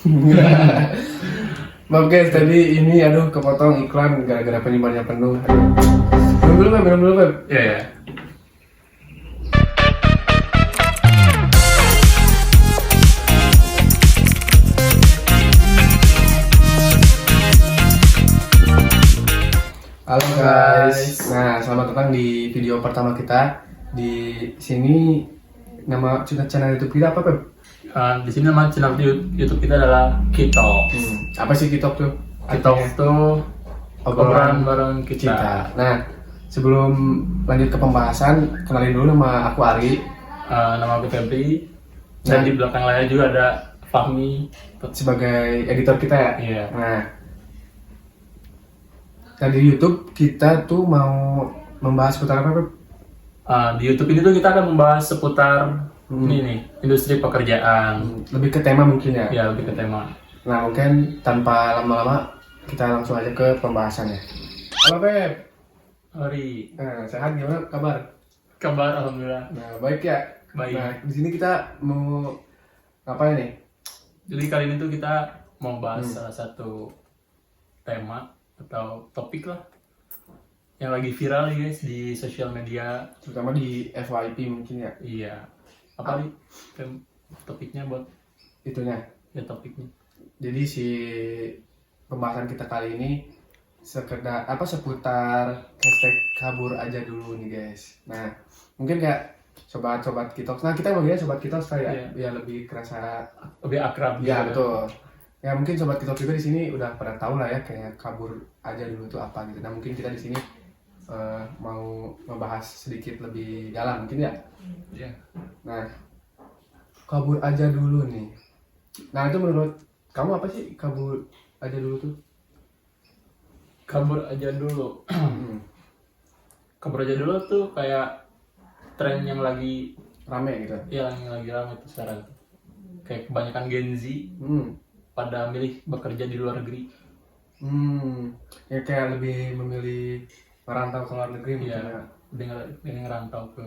Maaf guys, tadi ini kepotong iklan gara-gara penyimpanannya penuh. Minum dulu Beb. Iya, ya. Halo guys. Nah, selamat datang di video pertama kita. Di sini nama channel YouTube kita apa, Beb? Di sini nama channel YouTube kita adalah Kitok. Apa sih Kitok tuh? Kitok itu obrolan bareng kita. Nah, sebelum lanjut ke pembahasan, kenalin dulu, nama aku Ari. Nama aku Febri. Dan di belakang layar juga ada Fahmi sebagai editor kita ya. Iya. Nah, di YouTube kita tuh mau membahas seputar apa, Beb? Di YouTube ini tuh kita akan membahas seputar ini nih, industri pekerjaan. Lebih ke tema mungkin ya. Ya, lebih ke tema. Nah, mungkin tanpa lama-lama kita langsung aja ke pembahasannya. Halo Beb. Hari Nah, sehat, gimana kabar? kabar alhamdulillah Nah, baik ya. baik. Nah, di sini kita mau ngapain nih? Jadi kali ini tuh kita mau bahas salah satu tema atau topik lah yang lagi viral nih guys di sosial media. Terutama di FYP mungkin ya. Iya. Apa nih topiknya buat Itunya. ya topiknya? Jadi si pembahasan kita kali ini seputar hashtag kabur aja dulu nih guys. Nah, mungkin kayak sobat-sobat Kitok. Nah, kita manggilnya sobat Kitok kayak ya lebih kerasa Lebih akrab ya, gitu. betul. Ya mungkin sobat Kitok juga di sini udah pada tahu lah ya kayak kabur aja dulu tuh apa gitu. Nah, mungkin kita di sini mau membahas sedikit lebih dalam mungkin ya. Iya. Nah, kabur aja dulu nih. Nah, itu menurut kamu apa sih kabur aja dulu tuh? Kabur aja dulu. Kabur aja dulu tuh kayak tren yang lagi Rame gitu. yang lagi ramai tuh sekarang. Kayak kebanyakan Gen Z pada milih bekerja di luar negeri. Ya kayak lebih memilih merantau ke luar negeri mungkin Iya. ya. Dengan ngerantau ke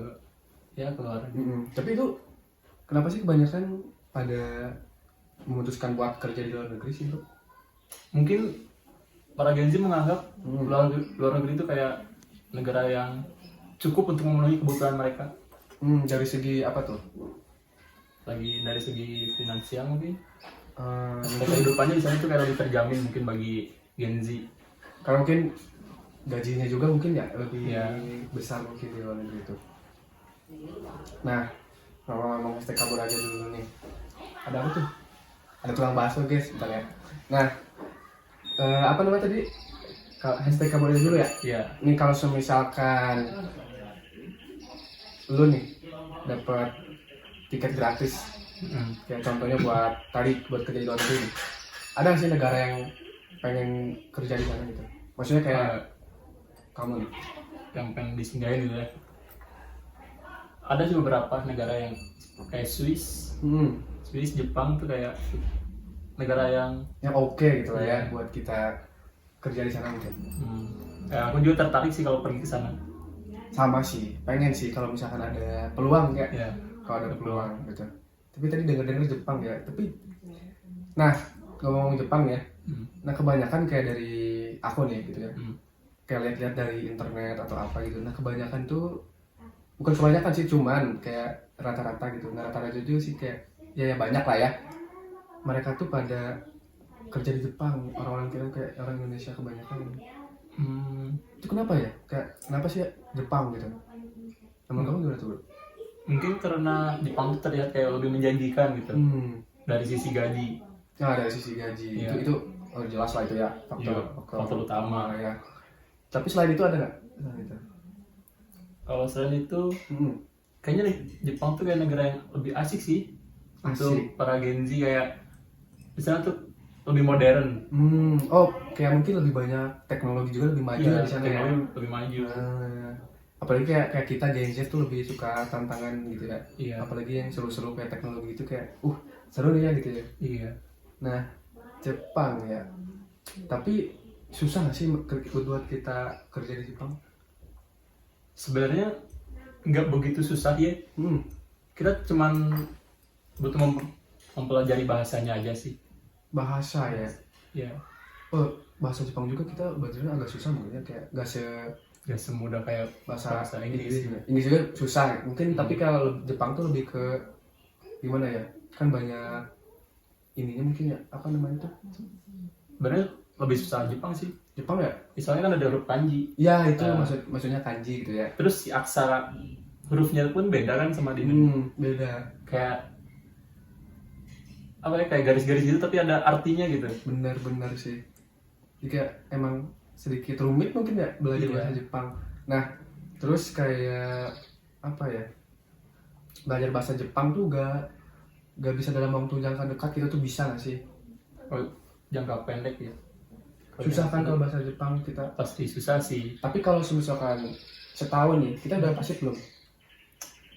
luar negeri. Tapi itu kenapa sih kebanyakan pada memutuskan buat kerja di luar negeri sih, Bro? Mungkin para Gen Z menganggap luar negeri itu kayak negara yang cukup untuk memenuhi kebutuhan mereka. Dari segi apa tuh? Lagi dari segi finansial mungkin. Mungkin Kehidupannya di sana tuh kayak lebih terjamin mungkin bagi Gen Z. karena mungkin gajinya juga mungkin ya lebih Iya. besar mungkin di luar negeri itu. Nah, ngomong hashtag kabur aja dulu nih. Ada apa tuh? Ada tukang bakso guys, bentar ya. Nah, apa namanya tadi? Hashtag kabur aja dulu ya. Iya. Ini kalau misalkan lu nih dapat tiket gratis, kayak contohnya buat kerja di luar negeri nih. Ada nggak sih negara yang pengen kerja di sana gitu? Maksudnya kayak kamu nih. Yang pengen disinggahin gitu ya. Ada sih beberapa negara yang kayak Swiss, Jepang tuh kayak negara yang oke gitu lah ya Iya. buat kita kerja di sana gitu. Kayak aku juga tertarik sih kalau pergi ke sana. Sama sih, pengen sih kalau misalkan ada peluang ya. Ya. Kalau ada peluang gitu. Tapi tadi denger Jepang ya. Nah, ngomong Jepang ya. Nah, kebanyakan kayak dari aku nih gitu ya. Kayak lihat-lihat dari internet atau apa gitu. Nah, kebanyakan tuh bukan kebanyakan sih, cuman kayak rata-rata gitu. Nggak rata-rata juga sih, kayak ya banyak lah ya. Mereka tuh pada kerja di Jepang, orang-orang kita kayak orang Indonesia kebanyakan. Itu kenapa ya? Kayak kenapa sih ya Jepang gitu? Temen kamu gimana tuh, Bro? Mungkin karena Jepang tuh terlihat kayak lebih menjanjikan gitu dari sisi gaji. Nah, dari sisi gaji Iya. itu jelas lah itu ya Faktor utama. ya. Tapi selain itu ada nggak? Gitu. Kalau selain itu, kayaknya nih, Jepang tuh kayak negara yang lebih asik sih untuk para Gen Z. Kayak di sana tuh lebih modern. Kayak mungkin lebih banyak teknologi juga, lebih maju di sana ya. Teknologi lebih maju. Apalagi kayak kita Gen Z tuh lebih suka tantangan gitu ya. Iya. Apalagi yang seru-seru kayak teknologi itu kayak seru nih ya gitu ya. Iya. Nah, Jepang ya. Tapi susah nggak sih buat kita kerja di Jepang? Sebenarnya nggak begitu susah ya. Kita cuman butuh mempelajari bahasanya aja sih. bahasa ya. Ya, Oh, bahasa Jepang juga kita belajarnya agak susah mungkin ya, kayak gak semudah kayak bahasa Inggris. Inggris juga susah mungkin, tapi kalau Jepang tuh lebih ke gimana ya, kan banyak ininya mungkin ya, apa namanya tuh, Sebenarnya lebih susah Jepang sih. Jepang ya, Misalnya kan ada huruf kanji. ya itu maksudnya kanji gitu ya. Terus si aksara hurufnya pun beda kan sama di Indonesia. Beda, Kayak apa ya, kayak garis-garis gitu tapi ada artinya gitu. benar sih. Jadi kayak emang sedikit rumit mungkin ya belajar Iya. bahasa Jepang. Nah, terus kayak apa ya, belajar bahasa Jepang tuh gak bisa dalam waktu jangka dekat, kita tuh bisa nggak sih? Oh, jangka pendek ya. Susah kan kalau bahasa Jepang kita. Pasti susah sih. Tapi kalau misalkan setahun nih, kita udah pasif belum?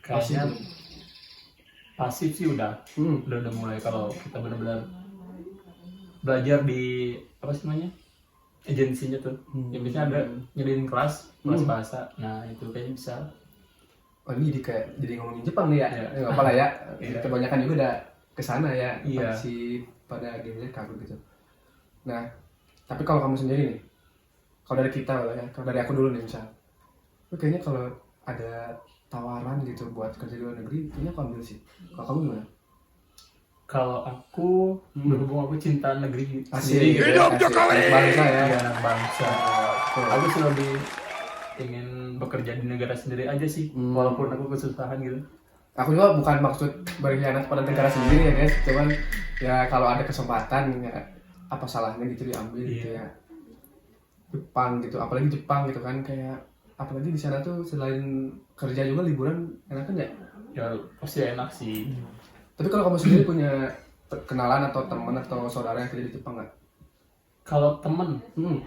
Kayaknya pasif sih udah. Hmm. Udah mulai kalau kita benar-benar belajar di apa sih namanya? Agensinya tuh. Yang biasanya ada nyediain kelas bahasa. Nah, itu kayaknya bisa. Oh, ini jadi ngomongin Jepang nih ya? Iya. Nggak apa lah ya. Iya. Kebanyakan juga udah kesana ya. Iya. Masih pada gamenya kabur gitu. Nah, tapi kalau kamu sendiri nih, kalau dari kita lah ya, kalau dari aku dulu nih misal, lu kayaknya kalau ada tawaran gitu buat kerja di luar negeri, kayaknya aku ambil sih. Kalau kamu gimana? Kalau aku berhubung aku cinta negeri Asik, sendiri gitu. asik. Anak bangsa ya. Iya, anak bangsa. Betul. Aku sih lebih ingin bekerja di negara sendiri aja sih, walaupun aku kesusahan gitu. Aku juga bukan maksud berkhianat pada negara sendiri ya guys, cuman ya kalau ada kesempatan ya apa salahnya gitu diambil gitu ya. Jepang gitu, apalagi Jepang gitu kan, kayak apalagi di sana tuh selain kerja juga liburan enak kan ya. Ya pasti enak sih. Tapi kalau kamu sendiri punya kenalan atau teman atau saudara yang kerja di Jepang nggak? Kalau temen, Hmm,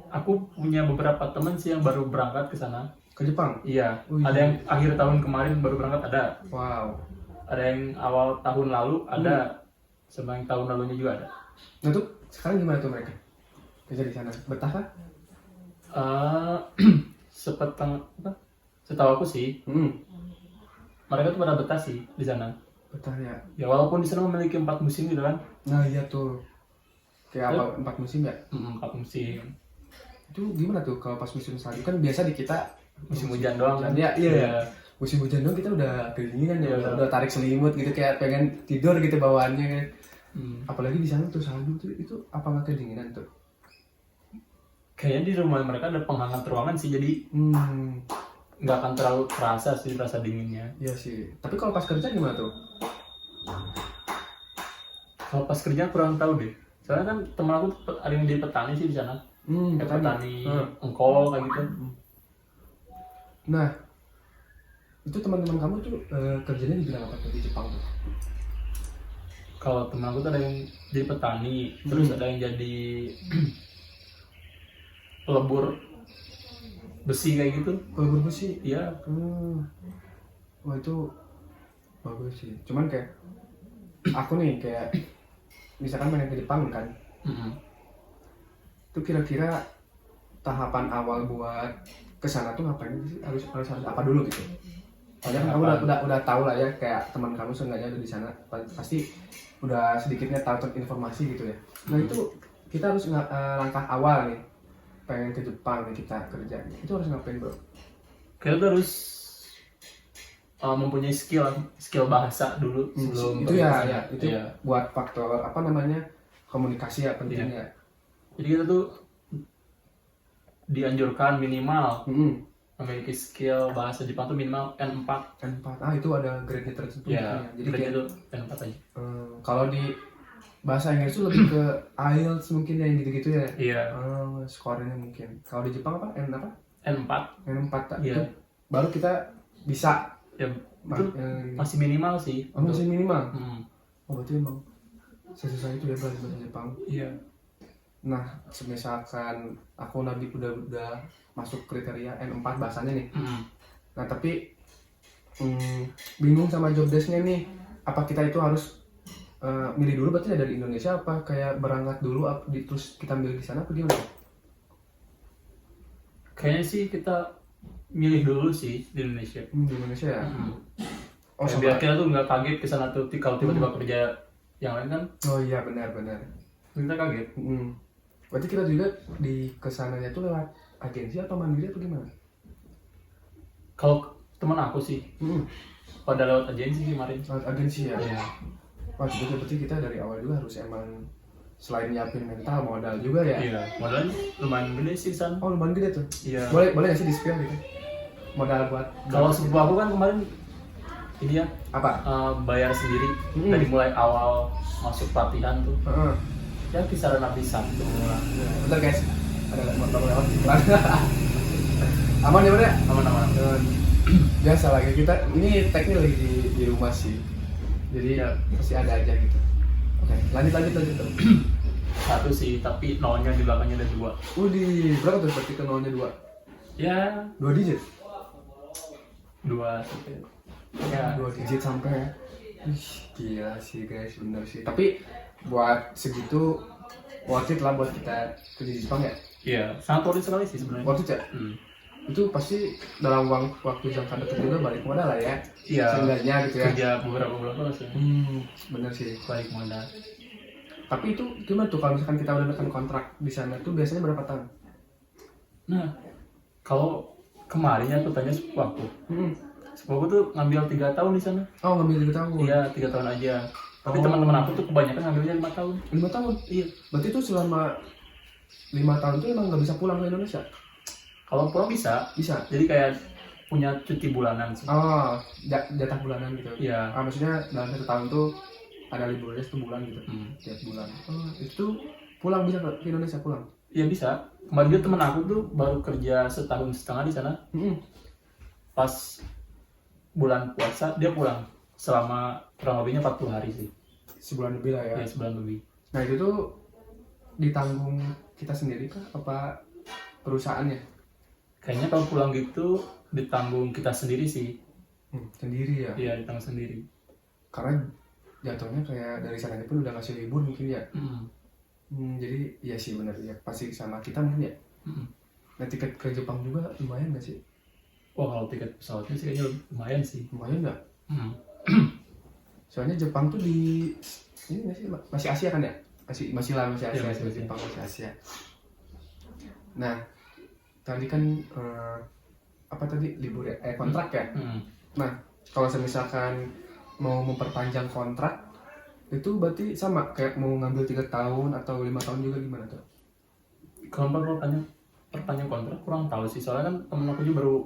aku punya beberapa temen sih yang baru berangkat ke sana. ke Jepang? Iya, Wih. ada yang akhir tahun kemarin baru berangkat, ada. Wow. Ada yang awal tahun lalu, ada. Sama yang tahun lalunya juga ada. Nah tuh sekarang gimana tuh mereka kerja di sana? Betah kah? Setahu aku sih, Hmm, mereka tuh pada betah sih di sana. betah ya. Ya walaupun di sana memiliki 4 musim gitu kan. Nah iya tuh. Kayak apa 4 musim ya? 4 musim. Itu gimana tuh kalau pas musim salju kan biasa di kita Musim hujan doang kan. Ya, iya. Musim hujan dong kita udah kedinginan ya, Iya. udah tarik selimut gitu kayak pengen tidur gitu bawaannya kan. Hmm. Apalagi di sana tuh salju tuh itu apa nggak kedinginan tuh? Kayaknya di rumah mereka ada penghangat ruangan sih, jadi nggak akan terlalu terasa sih rasa dinginnya. Iya sih. Tapi kalau pas kerja gimana tuh? Kalau pas kerja kurang tahu deh. Soalnya kan temen aku ada yang jadi petani sih di sana. Kayak petani engkol kayak gitu. Nah, itu teman-teman kamu tuh kerjanya di bidang apa tuh di Jepang tuh? Kalau temen aku tuh ada yang jadi petani, terus ada yang jadi pelebur besi kayak gitu. Pelebur besi. Iya. Wah itu bagus sih. Cuman kayak aku nih kayak misalkan main ke Jepang kan, itu kira-kira tahapan awal buat kesana tuh ngapain sih? Harus apa dulu gitu? Soalnya kan kamu udah tahu lah ya, kayak teman kamu seenggaknya udah di sana, pasti udah sedikitnya tahu informasi gitu ya. Nah itu kita harus langkah awal nih, pengen ke Jepang nih kita kerja, itu harus ngapain bro? Kita tuh harus mempunyai skill bahasa dulu sebelum Itu ya, itu Iya. buat faktor apa namanya komunikasi ya pentingnya. Jadi kita tuh dianjurkan minimal memiliki skill bahasa Jepang tuh minimal N4. N4, itu ada grade-nya tertentu. Ya, Jadi grade kayak itu N4 aja. kalau di bahasa Inggris itu lebih ke IELTS mungkin ya, yang gitu-gitu ya. Iya. Skornya mungkin. Kalau di Jepang apa? N4. N4 Iya. itu baru kita bisa. Ya, itu masih minimal sih. Masih minimal. Oh berarti emang sesusah itu ya bahasa Jepang. Iya. Nah, misalkan aku nanti udah masuk kriteria N4 bahasanya nih. Nah, tapi bingung sama job desk-nya nih. Apa kita itu harus milih dulu berarti dari Indonesia, apa kayak berangkat dulu terus kita milih di sana apa gimana? Kayaknya sih kita milih dulu sih di Indonesia. Di Indonesia ya. Oh, biar kita tuh nggak kaget ke sana tuh kalau tiba-tiba kerja yang lain kan. Oh iya benar. Kita kaget. Berarti kita juga di kesananya tuh lewat agensi atau mandiri atau gimana? Kalau teman aku sih pada lewat agensi sih kemarin. Lewat agensi ya? Iya. Wah, jadi berarti kita dari awal juga harus emang selain nyiapin mental, modal juga ya? Iya, modalnya lumayan gede sih San. Oh, lumayan gede tuh? Iya. Boleh nggak sih di-spill gitu? Modal buat... Kalau sepupu aku kan kemarin ini ya Apa? bayar sendiri dari mulai awal masuk pelatihan tuh. Heeh. Ya kisaran habis 1 lah. Bentar guys, ada motor lewat. Aman ya Bro ya? Aman-aman. Biasa lagi kita, ini tag-nya lagi di rumah sih. Jadi Ya. pasti ada aja gitu. Oke, lanjut tuh. 1 sih, tapi nolnya di belakangnya ada 2. Di berapa tuh berarti ke nolnya 2? Ya 2 digit? 2 sampai. Ya 2 digit sampai ya. Ih, gila sih guys, bener sih. Tapi buat segitu worth it lah buat kita kerja di Jepang ya. Iya, sangat worth it sekali sih sebenarnya. Worth it ya? Itu pasti dalam waktu jangka dekat juga balik modal lah ya. Iya. Seenggaknya gitu ya. Kerja beberapa bulan terus ya. Bener sih. Balik modal. Tapi itu gimana tuh kalau misalkan kita udah nekan kontrak di sana tuh biasanya berapa tahun? Nah, kalau kemarin aku tanya sepupu aku. Sepupu aku tuh ngambil 3 tahun di sana. Oh, ngambil 3 tahun. Iya, 3 tahun aja. Tapi Oh. teman-teman aku tuh kebanyakan ngambilnya 5 tahun. 5 tahun? Iya. Berarti tuh selama 5 tahun tuh emang nggak bisa pulang ke Indonesia? Kalau pulang bisa. Bisa? Jadi kayak punya cuti bulanan sih. Oh, jatah bulanan gitu? Iya. Maksudnya dalam 1 tahun tuh ada liburnya 1 bulan gitu? Tiap bulan? Oh, itu pulang bisa ke Indonesia pulang? Iya bisa. Kemarin juga temen aku tuh baru kerja 1,5 tahun di sana. Pas bulan puasa dia pulang selama kurang lebihnya 40 hari sih. Sebulan lebih lah ya? Ya sebulan lebih. Nah itu tuh ditanggung kita sendiri kah? Apa perusahaannya? Kayaknya kalau pulang gitu ditanggung kita sendiri sih. Sendiri ya? Iya ditanggung sendiri. Karena jatuhnya kayak dari sananya pun udah ngasih libur mungkin ya? Jadi ya sih bener ya, pasti sama kita mungkin ya? Nah tiket ke Jepang juga lumayan gak sih? Wah kalau tiket pesawatnya sih kayaknya lumayan sih. Lumayan gak? Soalnya Jepang tuh di ini nggak sih, masih Asia kan ya? Masih Asia, Ya, masih Asia. Jepang masih Asia. Nah tadi kan apa tadi libur ya? Kontrak ya? Nah kalau misalkan mau memperpanjang kontrak itu berarti sama kayak mau ngambil 3 tahun atau 5 tahun juga gimana tuh? Kalau perpanjang kontrak kurang tahu sih, soalnya kan temen aku juga baru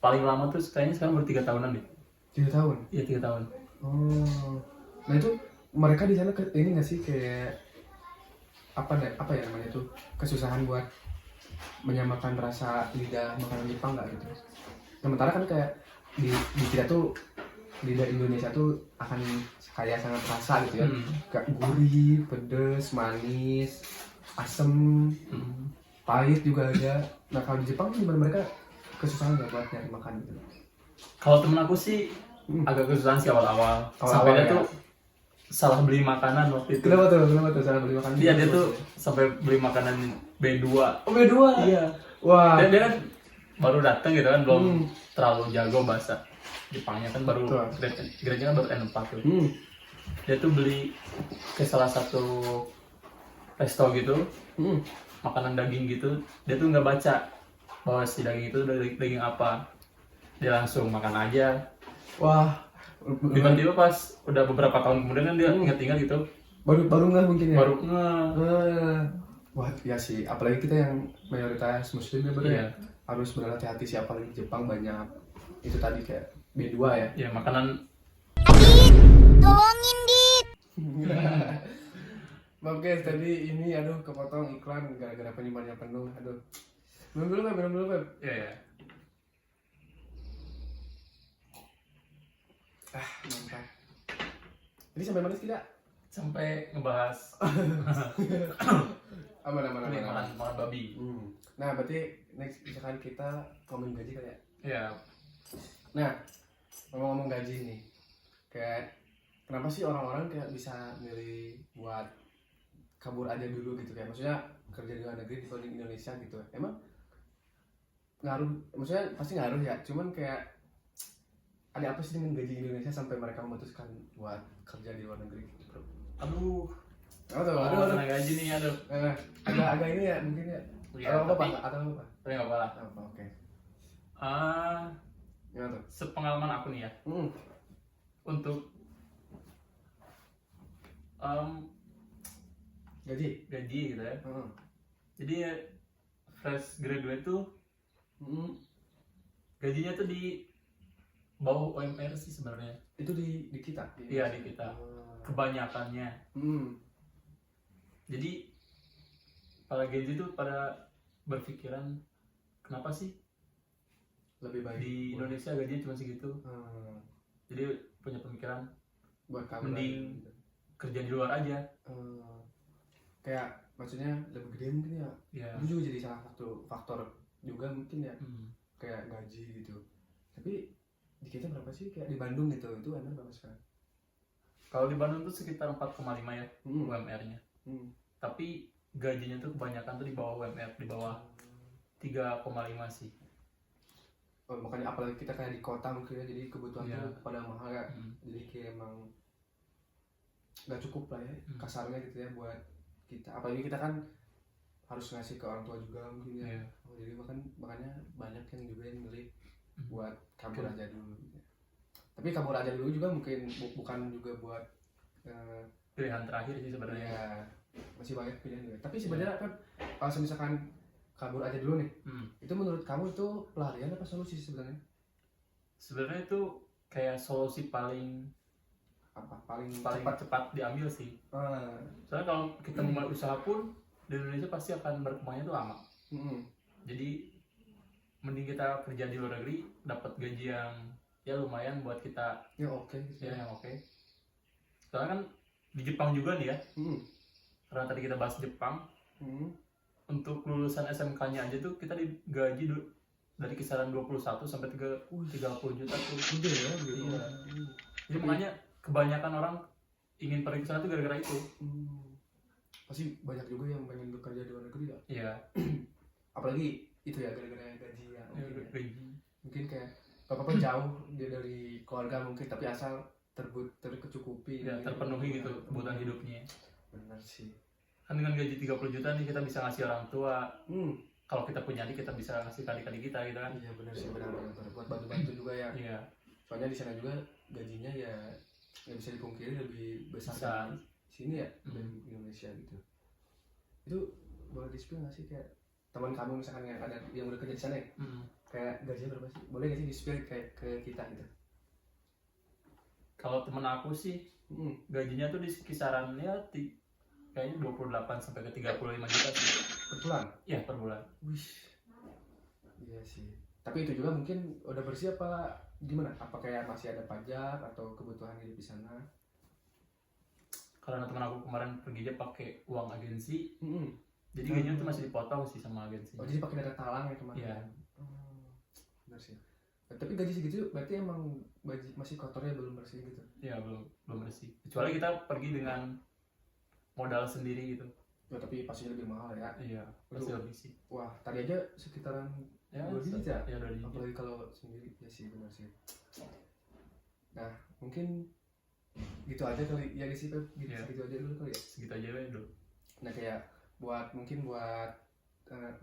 paling lama tuh kayaknya sekarang baru 3 tahunan deh. 3 tahun? Iya 3 tahun. Oh, nah itu mereka di sana ini nggak sih kayak apa ya namanya tuh kesusahan buat menyamakan rasa lidah makanan Jepang nggak gitu? Sementara kan kayak di kita tuh lidah Indonesia tuh akan kayak sangat terasa gitu ya, kayak gurih, pedes, manis, asem, pahit juga ada. Nah kalau di Jepang gimana, mereka kesusahan nggak buat nyari makan gitu? Kalau temen aku sih agak kesusahan sih awal-awal. Sampai dia ya? tuh salah beli makanan waktu itu. Kenapa tuh salah beli makanan? Dia tuh sampai beli makanan B2. Oh B2? Iya. Wah. Dan dia kan baru datang gitu kan, belum terlalu jago bahasa Jepangnya kan, baru grade-nya kan baru N4 tuh. Dia tuh beli ke salah satu resto gitu, makanan daging gitu. Dia tuh nggak baca bahwa si daging itu daging apa. Dia langsung makan aja. Wah, Tiba-tiba pas udah beberapa tahun kemudian kan dia ingat-ingat gitu. Baru nggak mungkin ya? Baru Wah, ya sih. Apalagi kita yang mayoritas muslim ya, Iya. harus berhati-hati sih, apalagi Jepang banyak itu tadi kayak B2 ya. Ya makanan. Tolongin Dit. Maaf guys, tadi ini aduh kepotong iklan gara-gara penyimpanannya penuh. Aduh. Minum dulu Beb. Ya. Mantap. Jadi sampai mana sih kita? Sampai ngebahas Aman. makan babi. Nah, berarti next misalkan kita ngomongin gaji kali ya? Iya. Nah, ngomong-ngomong gaji nih, kayak kenapa sih orang-orang kayak bisa milih buat kabur aja dulu gitu, kayak maksudnya kerja di luar negeri dibanding Indonesia gitu? Emang ngaruh, maksudnya pasti ngaruh ya, cuman kayak ada apa sih dengan gaji Indonesia sampai mereka memutuskan buat kerja di luar negeri gitu bro? Aduh, Aduh, kena gaji nih, aduh. Agak ini ya mungkin ya. Iya, Atau apa tapi- Pak? Atau apa? Tapi nggak apa lah. Apa? Oke. Gimana tuh? Sepengalaman aku nih ya, untuk Gaji? gaji gitu ya. Jadi ya, fresh graduate tuh gajinya tuh di bawah UMR sih sebenarnya. Itu di kita? Iya, di kita. Kebanyakannya. Jadi para Gen Z tuh pada berpikiran kenapa sih Lebih baik di Indonesia gajinya cuma segitu. Jadi punya pemikiran buat kamu mending kerja di luar aja. Kayak maksudnya lebih gede mungkin ya. Ya. Itu juga jadi salah satu faktor juga mungkin ya. Kayak gaji gitu. Tapi di kita berapa sih kayak di Bandung gitu? Itu emang berapa sekarang? Kalau di Bandung tuh sekitar 4,5 ya UMR-nya. Tapi gajinya tuh kebanyakan tuh di bawah UMR, di bawah 3,5 sih. Oh, makanya apalagi kita kayak di kota mungkin ya, jadi kebutuhan tuh pada mahal ya. Jadi kayak emang nggak cukup lah ya kasarnya gitu ya buat kita. Apalagi kita kan harus ngasih ke orang tua juga mungkin ya. Jadi makanya banyak yang juga yang milih buat kabur aja dulu. Gitu. Tapi kabur aja dulu juga mungkin bukan juga buat pilihan terakhir sih sebenarnya. Ya, masih banyak pilihan juga. Tapi sebenarnya kan kalau misalkan kabur aja dulu nih, itu menurut kamu itu pelarian apa solusi sebenarnya? Sebenarnya itu kayak solusi paling cepat diambil sih. Soalnya kalau kita memulai usaha pun di Indonesia pasti akan berkembangnya itu lama. Jadi mending kita kerja di luar negeri dapat gaji yang ya lumayan buat kita. Ya oke. Ya yang oke. Soalnya kan di Jepang juga nih ya. Karena tadi kita bahas Jepang. Untuk lulusan SMK-nya aja tuh kita digaji dari kisaran 21 sampai 30 juta tuh. Gede ya gitu. Iya. Jadi makanya kebanyakan orang ingin pergi ke sana tuh gara-gara itu. Pasti banyak juga yang pengen bekerja di luar negeri ya. Iya. Apalagi itu ya gara-gara gaji ya. Gaji. Mungkin kayak apa jauh dia dari keluarga mungkin tapi asal terkecukupi. Ya, terpenuhi gitu kebutuhan hidupnya. Benar sih. Kan dengan gaji 30 juta nih kita bisa ngasih orang tua. Kalau kita punya adik kita bisa ngasih ke adik-adik kita gitu kan. Iya benar sih benar. Buat bantu-bantu juga ya. Iya. Soalnya di sana juga gajinya ya nggak bisa dipungkiri lebih besar dari sini ya dari Indonesia gitu. Itu boleh di-spill nggak sih kayak teman kamu misalkan yang ada yang udah kerja di sana ya? Kayak gajinya berapa sih? Boleh nggak sih di-spill kayak ke kita gitu? Kalau temen aku sih gajinya tuh di kisaran ya kayaknya 28 sampai ke 35 juta sih. Per bulan? Iya, per bulan. Wih. Iya sih. Tapi itu juga mungkin udah bersih apa gimana? Apa kayak masih ada pajak atau kebutuhan hidup di sana? Karena teman aku kemarin pergi aja pakai uang agensi. Jadi gajinya tuh masih dipotong sih sama agensi. Oh, jadi pakai data talang ya kemarin? Iya. Benar sih. Tapi gaji segitu berarti emang masih kotornya belum bersih gitu? Iya, belum bersih. Kecuali kita pergi dengan modal sendiri gitu. Ya tapi pastinya lebih mahal ya. Iya, pasti lebih sih. Wah, tadi aja sekitaran 2 digit ya? Ya, 2 digit. Apalagi kalau sendiri, ya sih benar sih. Nah, mungkin gitu aja kali ya sih Pep, segitu aja dulu kali ya. Segitu aja dulu. Nah kayak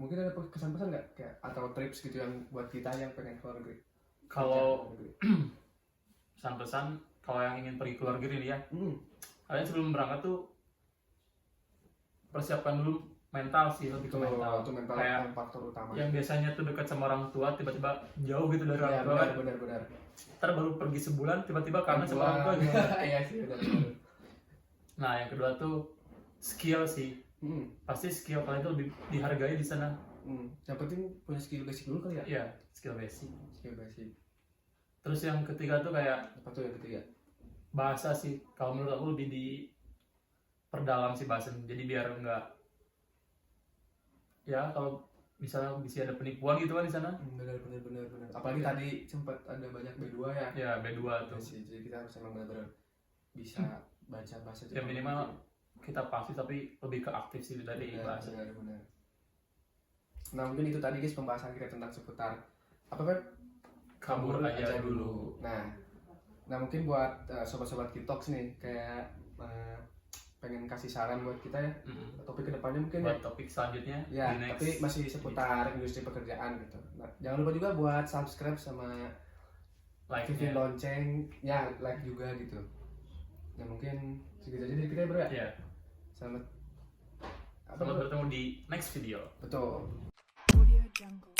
mungkin ada kesan-pesan nggak kayak atau trips gitu yang buat kita yang pengen keluar negeri? Kalau pesan-pesan kalau yang ingin pergi ke luar negeri nih ya, kalian sebelum berangkat tuh persiapkan dulu mental sih, lebih ke mental. Itu mental kayak yang faktor utama. Yang biasanya tuh dekat sama orang tua tiba-tiba jauh gitu dari orang tua. Benar. Ntar baru pergi sebulan tiba-tiba kangen sama orang tua gitu. Iya sih benar. Nah yang kedua tuh skill sih. Pasti skill kalian tuh lebih dihargai di sana. Yang penting punya skill basic dulu kali ya? Iya, skill basic. Terus yang ketiga tuh kayak apa tuh yang ketiga? Bahasa sih. Kalau menurut aku lebih diperdalam sih bahasa. Jadi biar enggak ya kalau misalnya bisa ada penipuan gitu kan di sana. Benar. Apalagi tadi sempat ada banyak B2 ya? Ya B2 tuh. Jadi kita harus emang benar-benar bisa baca bahasa Jepang. Ya minimal kita pasti tapi lebih ke aktif sih dari bahasa. Benar. Nah mungkin itu tadi guys pembahasan kita tentang seputar apa kan? Kabur aja dulu. Nah mungkin buat sobat-sobat Kitox nih kayak pengen kasih saran buat kita ya, topik kedepannya mungkin buat topik selanjutnya ya, di next. tapi masih seputar industri pekerjaan gitu. Nah, jangan lupa juga buat subscribe sama aktifin lonceng, ya like juga gitu. Nah mungkin segitu aja dari kita bro ya. Iya. Selamat bertemu di next video. Betul. Audio Jungle.